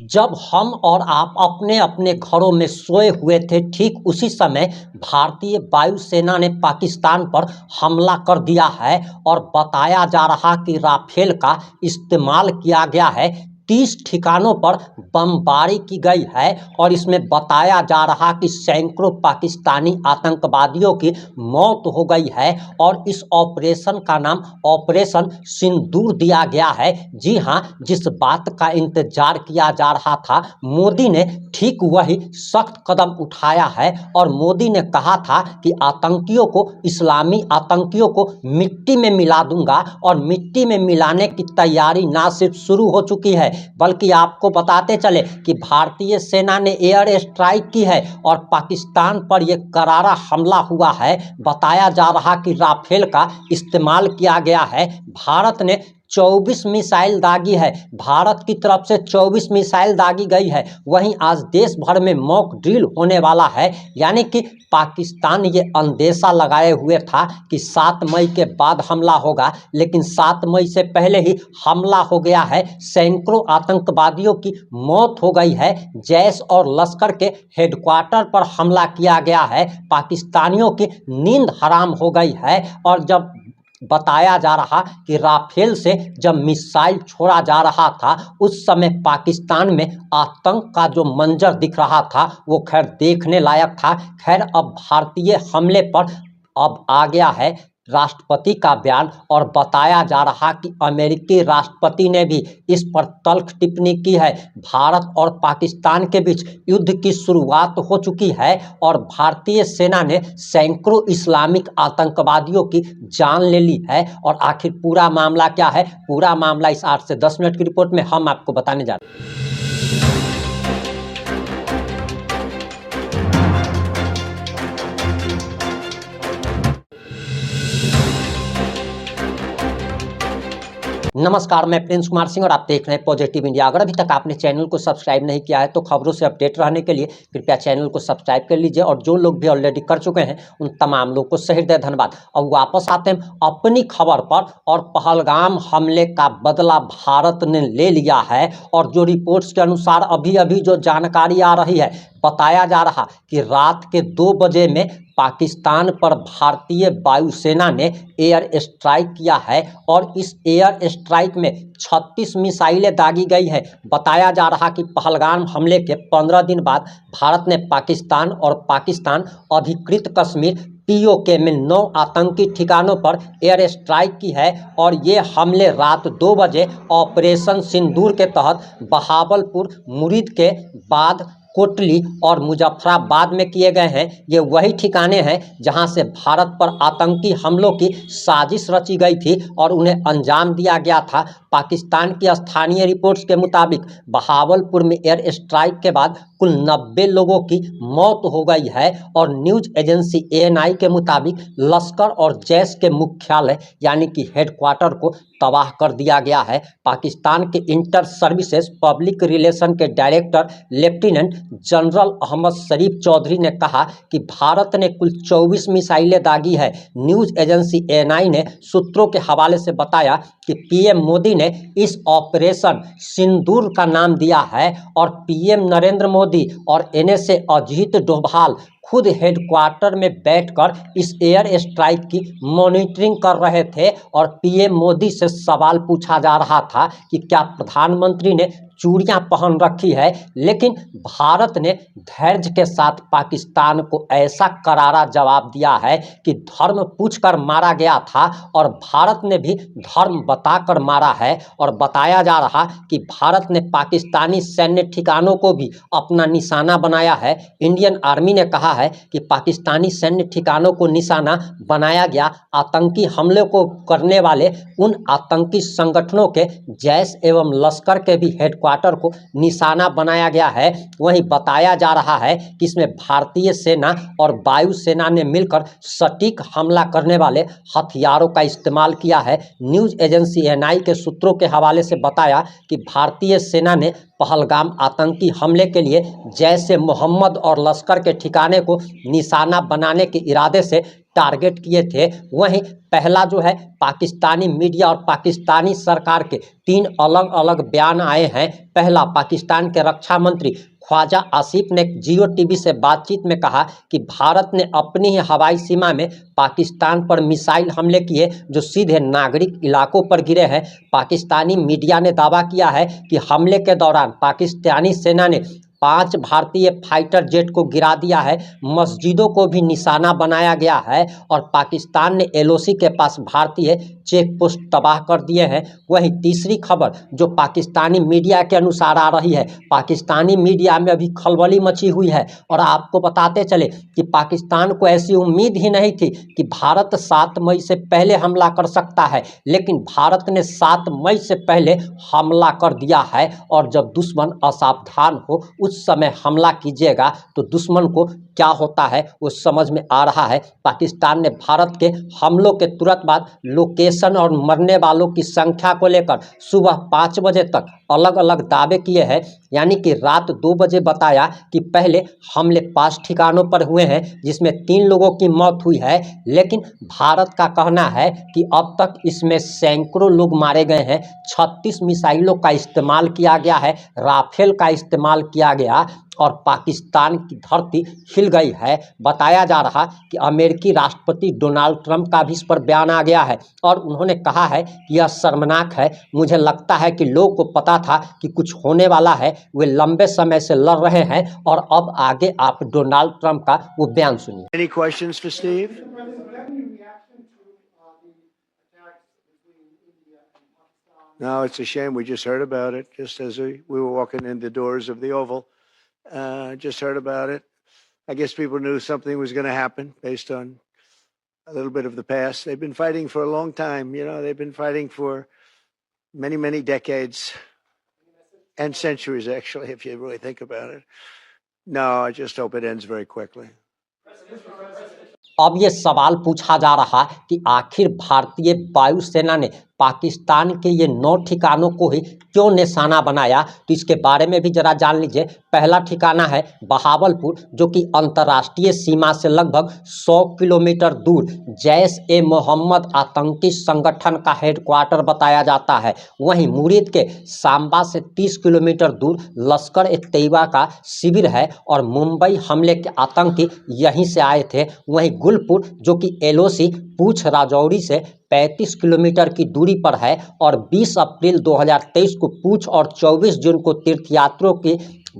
जब हम और आप अपने अपने घरों में सोए हुए थे, ठीक उसी समय भारतीय वायुसेना ने पाकिस्तान पर हमला कर दिया है और बताया जा रहा कि राफेल का इस्तेमाल किया गया है। 30 ठिकानों पर बमबारी की गई है और इसमें बताया जा रहा कि सैकड़ों पाकिस्तानी आतंकवादियों की मौत हो गई है और इस ऑपरेशन का नाम ऑपरेशन सिंदूर दिया गया है। जी हां, जिस बात का इंतजार किया जा रहा था, मोदी ने ठीक वही सख्त कदम उठाया है और मोदी ने कहा था कि आतंकियों को, इस्लामी आतंकियों को मिट्टी में मिला दूंगा और मिट्टी में मिलाने की तैयारी ना सिर्फ शुरू हो चुकी है बल्कि आपको बताते चले कि भारतीय सेना ने एयर स्ट्राइक की है और पाकिस्तान पर यह करारा हमला हुआ है। बताया जा रहा कि राफेल का इस्तेमाल किया गया है। भारत ने 24 मिसाइल दागी है, भारत की तरफ से 24 मिसाइल दागी गई है। वहीं आज देश भर में मॉक ड्रिल होने वाला है, यानी कि पाकिस्तान ये अंदेशा लगाए हुए था कि 7 मई के बाद हमला होगा, लेकिन 7 मई से पहले ही हमला हो गया है। सैकड़ों आतंकवादियों की मौत हो गई है। जैश और लश्कर के हेडक्वार्टर पर हमला किया गया है। पाकिस्तानियों की नींद हराम हो गई है और जब बताया जा रहा कि राफेल से जब मिसाइल छोड़ा जा रहा था, उस समय पाकिस्तान में आतंक का जो मंजर दिख रहा था वो खैर देखने लायक था। खैर, अब भारतीय हमले पर अब आ गया है राष्ट्रपति का बयान और बताया जा रहा कि अमेरिकी राष्ट्रपति ने भी इस पर तल्ख टिप्पणी की है। भारत और पाकिस्तान के बीच युद्ध की शुरुआत हो चुकी है और भारतीय सेना ने सैकड़ों इस्लामिक आतंकवादियों की जान ले ली है। और आखिर पूरा मामला क्या है, पूरा मामला इस 8 से 10 मिनट की रिपोर्ट में हम आपको बताने जा रहे हैं। नमस्कार, मैं प्रिंस कुमार सिंह और आप देख रहे हैं पॉजिटिव इंडिया। अगर अभी तक आपने चैनल को सब्सक्राइब नहीं किया है तो खबरों से अपडेट रहने के लिए कृपया चैनल को सब्सक्राइब कर लीजिए और जो लोग भी ऑलरेडी कर चुके हैं उन तमाम लोग को सहृदय धन्यवाद। अब वापस आते हैं अपनी खबर पर और पहलगाम हमले का बदला भारत ने ले लिया है और जो रिपोर्ट्स के अनुसार अभी अभी जो जानकारी आ रही है, बताया जा रहा कि रात के 2 बजे में पाकिस्तान पर भारतीय वायुसेना ने एयर स्ट्राइक किया है और इस एयर स्ट्राइक में 36 मिसाइलें दागी गई है। बताया जा रहा कि पहलगाम हमले के 15 दिन बाद भारत ने पाकिस्तान और पाकिस्तान अधिकृत कश्मीर POK में 9 आतंकी ठिकानों पर एयर स्ट्राइक की है और ये हमले रात 2 बजे ऑपरेशन सिंदूर के तहत बहावलपुर, मुरीद के बाद कोटली और मुजफ्फराबाद में किए गए हैं। ये वही ठिकाने हैं जहां से भारत पर आतंकी हमलों की साजिश रची गई थी और उन्हें अंजाम दिया गया था। पाकिस्तान की स्थानीय रिपोर्ट्स के मुताबिक बहावलपुर में एयर स्ट्राइक के बाद कुल 90 लोगों की मौत हो गई है और न्यूज एजेंसी ANI के मुताबिक लश्कर और जैश के मुख्यालय यानी कि हेडक्वार्टर को तबाह कर दिया गया है। पाकिस्तान के इंटर सर्विसेज पब्लिक रिलेशन के डायरेक्टर लेफ्टिनेंट जनरल अहमद शरीफ चौधरी ने कहा कि भारत ने कुल 24 मिसाइलें दागी है। न्यूज एजेंसी ANI ने सूत्रों के हवाले से बताया कि PM मोदी ने इस ऑपरेशन सिंदूर का नाम दिया है और PM नरेंद्र मोदी और NSA अजीत डोभाल खुद हेडक्वार्टर में बैठकर इस एयर स्ट्राइक की मॉनिटरिंग कर रहे थे और PM मोदी से सवाल पूछा जा रहा था कि क्या प्रधानमंत्री ने चूड़ियां पहन रखी है, लेकिन भारत ने धैर्य के साथ पाकिस्तान को ऐसा करारा जवाब दिया है कि धर्म पूछकर मारा गया था और भारत ने भी धर्म बताकर मारा है। और बताया जा रहा कि भारत ने पाकिस्तानी सैन्य ठिकानों को भी अपना निशाना बनाया है। इंडियन आर्मी ने कहा है कि पाकिस्तानी सैन्य ठिकानों को निशाना बनाया गया। आतंकी हमले को करने वाले उन आतंकी संगठनों के जैश एवं लश्कर के भी हेडक्वार्टर को निशाना बनाया गया है। वहीं बताया जा रहा है कि इसमें भारतीय सेना और वायुसेना ने मिलकर सटीक हमला करने वाले हथियारों का इस्तेमाल किया है। न्यूज एजेंसी ANI के सूत्रों के हवाले से बताया कि भारतीय सेना ने पहलगाम आतंकी हमले के लिए जैश ए मोहम्मद और लश्कर के ठिकाने को निशाना बनाने के इरादे से टारगेट किए थे। वहीं पहला जो है पाकिस्तानी मीडिया और पाकिस्तानी सरकार के 3 अलग अलग बयान आए हैं। पहला, पाकिस्तान के रक्षा मंत्री ख्वाजा आसिफ ने जियो टीवी से बातचीत में कहा कि भारत ने अपनी ही हवाई सीमा में पाकिस्तान पर मिसाइल हमले किए जो सीधे नागरिक इलाकों पर गिरे हैं। पाकिस्तानी मीडिया ने दावा किया है कि हमले के दौरान पाकिस्तानी सेना ने 5 भारतीय फाइटर जेट को गिरा दिया है, मस्जिदों को भी निशाना बनाया गया है और पाकिस्तान ने एलओसी के पास भारतीय चेक पोस्ट तबाह कर दिए हैं। वहीं तीसरी खबर जो पाकिस्तानी मीडिया के अनुसार आ रही है, पाकिस्तानी मीडिया में अभी खलबली मची हुई है और आपको बताते चले कि पाकिस्तान को ऐसी उम्मीद ही नहीं थी कि भारत 7 मई से पहले हमला कर सकता है, लेकिन भारत ने 7 मई से पहले हमला कर दिया है। और जब दुश्मन असावधान हो उस समय हमला कीजिएगा तो दुश्मन को क्या होता है वो समझ में आ रहा है। पाकिस्तान ने भारत के हमलों के तुरंत बाद लोकेशन और मरने वालों की संख्या को लेकर सुबह 5 बजे तक अलग अलग दावे किए हैं। यानी कि रात 2 बजे बताया कि पहले हमले 5 ठिकानों पर हुए हैं जिसमें 3 लोगों की मौत हुई है, लेकिन भारत का कहना है कि अब तक इसमें सैकड़ों लोग मारे गए हैं। 36 मिसाइलों का इस्तेमाल किया गया है, राफेल का इस्तेमाल किया गया और पाकिस्तान की धरती हिल गई है। बताया जा रहा कि अमेरिकी राष्ट्रपति डोनाल्ड ट्रंप का भी इस पर बयान आ गया है और उन्होंने कहा है कि यह शर्मनाक है। मुझे लगता है कि लोगों को पता था कि कुछ होने वाला है, वे लंबे समय से लड़ रहे हैं। और अब आगे आप डोनाल्ड ट्रंप का वो बयान सुनिए। Any questions for Steve? No, it's a shame. We just heard about it just as we were walking in the doors of the Oval. Just heard about it. I guess people knew something was going to happen based on a little bit of the past. They've been fighting for a long time. You know, they've been fighting for many, many decades and centuries, actually, if you really think about it. No, I just hope it ends very quickly. अब ये सवाल पूछा जा रहा कि आखिर भारतीय वायुसेना ने पाकिस्तान के ये 9 ठिकानों को ही क्यों निशाना बनाया, तो इसके बारे में भी जरा जान लीजिए। पहला ठिकाना है बहावलपुर, जो कि अंतर्राष्ट्रीय सीमा से लगभग 100 किलोमीटर दूर जैश ए मोहम्मद आतंकी संगठन का हेडक्वार्टर बताया जाता है। वहीं मुरीद के सांबा से 30 किलोमीटर दूर लश्कर ए तैयबा का शिविर है और मुंबई हमले के आतंकी यहीं से आए थे। वहीं गुलपुर, जो कि एलओसी पूछ राजौरी से 35 किलोमीटर की दूरी पर है और 20 अप्रैल 2023 को पूछ और 24 जून को तीर्थयात्रियों की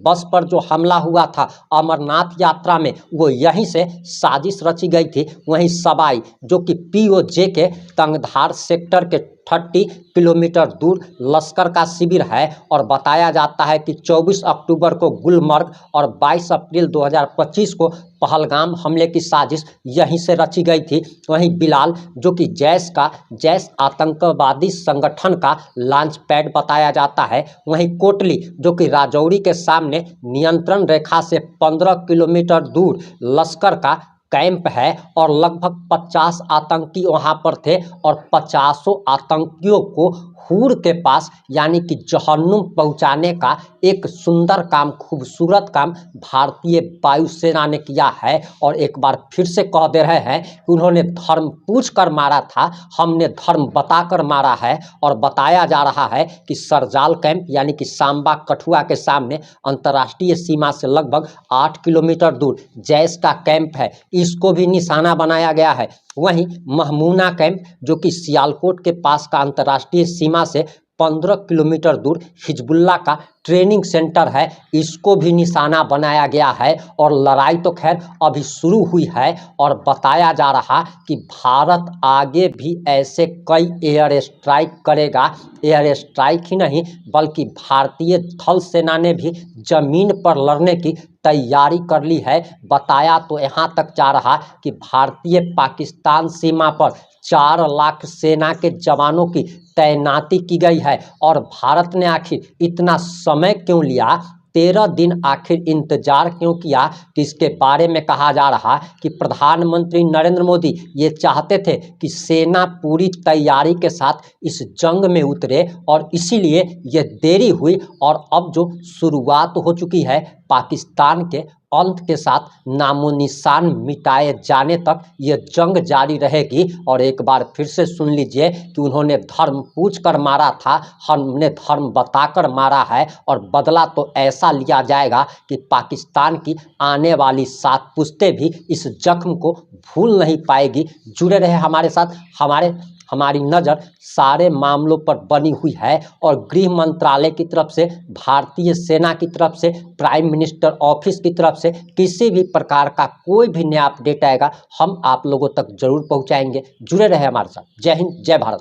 बस पर जो हमला हुआ था अमरनाथ यात्रा में, वो यहीं से साजिश रची गई थी। वहीं सबाई, जो कि पीओजे के तंगधार सेक्टर के 30 किलोमीटर दूर लश्कर का शिविर है और बताया जाता है कि 24 अक्टूबर को गुलमर्ग और 22 अप्रैल 2025 को पहलगाम हमले की साजिश यहीं से रची गई थी। वहीं बिलाल, जो कि जैश आतंकवादी संगठन का लॉन्च पैड बताया जाता है। वहीं कोटली, जो कि राजौरी के सामने नियंत्रण रेखा से 15 किलोमीटर दूर लश्कर का कैंप है और लगभग 50 आतंकी वहां पर थे और 50 आतंकियों को हूर के पास यानी कि जहन्नुम पहुंचाने का एक सुंदर काम, खूबसूरत काम भारतीय वायुसेना ने किया है। और एक बार फिर से कह दे रहे हैं कि उन्होंने धर्म पूछ कर मारा था, हमने धर्म बताकर मारा है। और बताया जा रहा है कि सरजाल कैंप यानी कि सांबा कठुआ के सामने अंतर्राष्ट्रीय सीमा से लगभग 8 किलोमीटर दूर जैश का कैंप है, इसको भी निशाना बनाया गया है। वहीं महमूना कैंप, जो कि सियालकोट के पास का अंतर्राष्ट्रीय सीमा से 15 किलोमीटर दूर हिजबुल्लाह का ट्रेनिंग सेंटर है, इसको भी निशाना बनाया गया है। और लड़ाई तो खैर अभी शुरू हुई है और बताया जा रहा कि भारत आगे भी ऐसे कई एयर स्ट्राइक करेगा। एयर स्ट्राइक ही नहीं बल्कि भारतीय थल सेना ने भी जमीन पर लड़ने की तैयारी कर ली है। बताया तो यहाँ तक जा रहा कि भारतीय पाकिस्तान सीमा पर 4 लाख सेना के जवानों की तैनाती की गई है। और भारत ने आखिर इतना समय क्यों लिया, 13 दिन आखिर इंतजार क्यों किया, तो इसके बारे में कहा जा रहा कि प्रधानमंत्री नरेंद्र मोदी ये चाहते थे कि सेना पूरी तैयारी के साथ इस जंग में उतरे और इसीलिए ये देरी हुई। और अब जो शुरुआत हो चुकी है पाकिस्तान के अंत के साथ नामो निशान मिटाए जाने तक ये जंग जारी रहेगी। और एक बार फिर से सुन लीजिए कि उन्होंने धर्म पूछ कर मारा था, हमने धर्म बताकर मारा है, और बदला तो ऐसा लिया जाएगा कि पाकिस्तान की आने वाली 7 पुश्तें भी इस जख्म को भूल नहीं पाएगी। जुड़े रहे हमारे साथ, हमारी नज़र सारे मामलों पर बनी हुई है, और गृह मंत्रालय की तरफ से, भारतीय सेना की तरफ से, प्राइम मिनिस्टर ऑफिस की तरफ से किसी भी प्रकार का कोई भी नया अपडेट आएगा हम आप लोगों तक जरूर पहुंचाएंगे। जुड़े रहे हमारे साथ। जय हिंद, जय भारत।